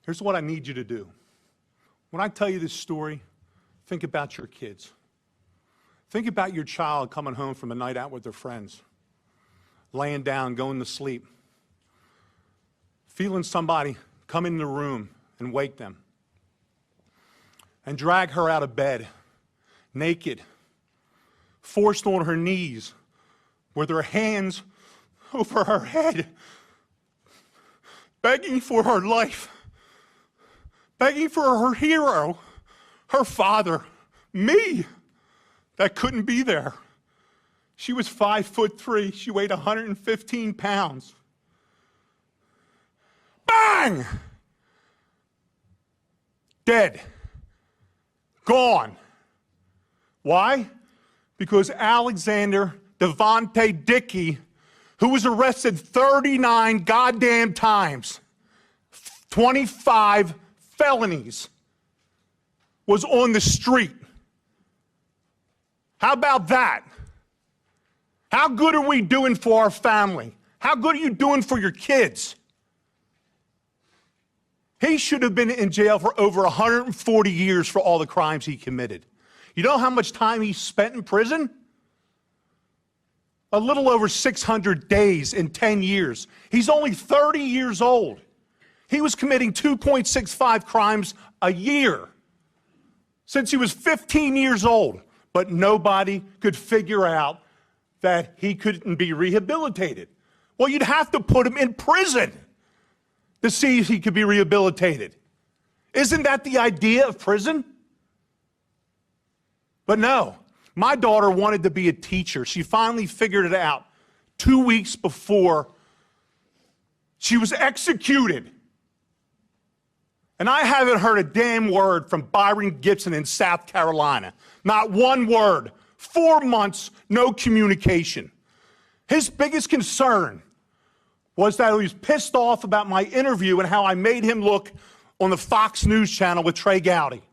Here's what I need you to do. When I tell you this story, think about your kids. Think about your child coming home from a night out with their friends, laying down, going to sleep, feeling somebody come in the room and wake them, and drag her out of bed, naked, forced on her knees, with her hands over her head, begging for her life, begging for her hero, her father, me, that couldn't be there. She was 5'3". She weighed 115 pounds. Bang! Dead. Gone. Why? Because Alexander Devontae Dickey, who was arrested 39 goddamn times, 25 felonies, was on the street. How about that? How good are we doing for our family? How good are you doing for your kids? He should have been in jail for over 140 years for all the crimes he committed. You know how much time he spent in prison? A little over 600 days in 10 years. He's only 30 years old. He was committing 2.65 crimes a year since he was 15 years old, but nobody could figure out that he couldn't be rehabilitated. Well, you'd have to put him in prison to see if he could be rehabilitated. Isn't that the idea of prison? But no, my daughter wanted to be a teacher. She finally figured it out 2 weeks before she was executed. And I haven't heard a damn word from Byron Gibson in South Carolina. Not one word. 4 months, no communication. His biggest concern was that he was pissed off about my interview and how I made him look on the Fox News channel with Trey Gowdy.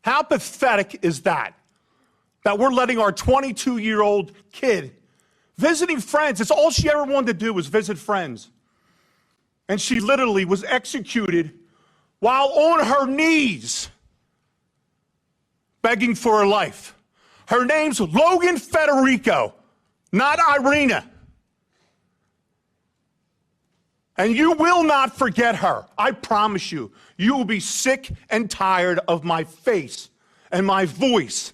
How pathetic is that? That we're letting our 22-year-old kid visiting friends. It's all she ever wanted to do was visit friends. And she literally was executed while on her knees, begging for her life. Her name's Logan Federico, not Irina. And you will not forget her. I promise you. You will be sick and tired of my face and my voice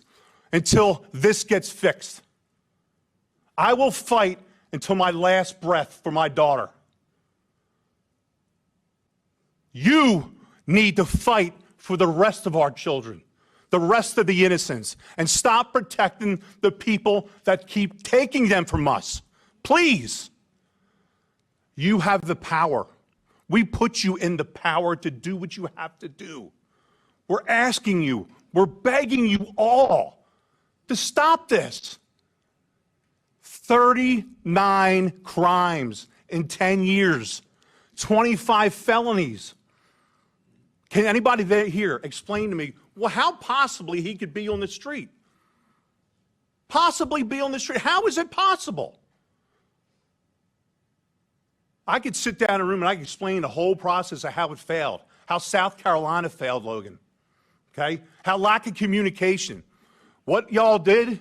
until this gets fixed. I will fight until my last breath for my daughter. You need to fight for the rest of our children, the rest of the innocents, and stop protecting the people that keep taking them from us. Please. You have the power. We put you in the power to do what you have to do. We're asking you, we're begging you all to stop this. 39 crimes in 10 years, 25 felonies. Can anybody here explain to me, well, how possibly he could be on the street? Possibly be on the street. How is it possible? I could sit down in a room and I could explain the whole process of how it failed, how South Carolina failed, Logan, okay? How lack of communication. What y'all did,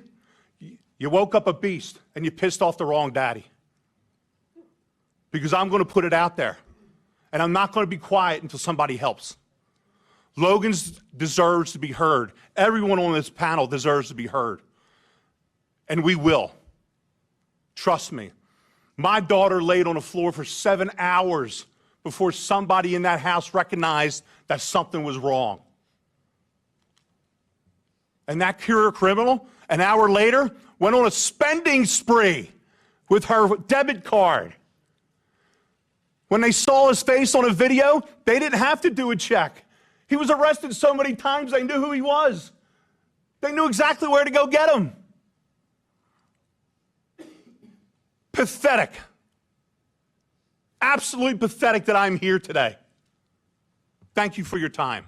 you woke up a beast and you pissed off the wrong daddy. Because I'm going to put it out there, and I'm not going to be quiet until somebody helps. Logan deserves to be heard. Everyone on this panel deserves to be heard. And we will. Trust me. My daughter laid on the floor for 7 hours before somebody in that house recognized that something was wrong. And that career criminal, an hour later, went on a spending spree with her debit card. When they saw his face on a video, they didn't have to do a check. He was arrested so many times, they knew who he was. They knew exactly where to go get him. Pathetic. Absolutely pathetic that I'm here today. Thank you for your time.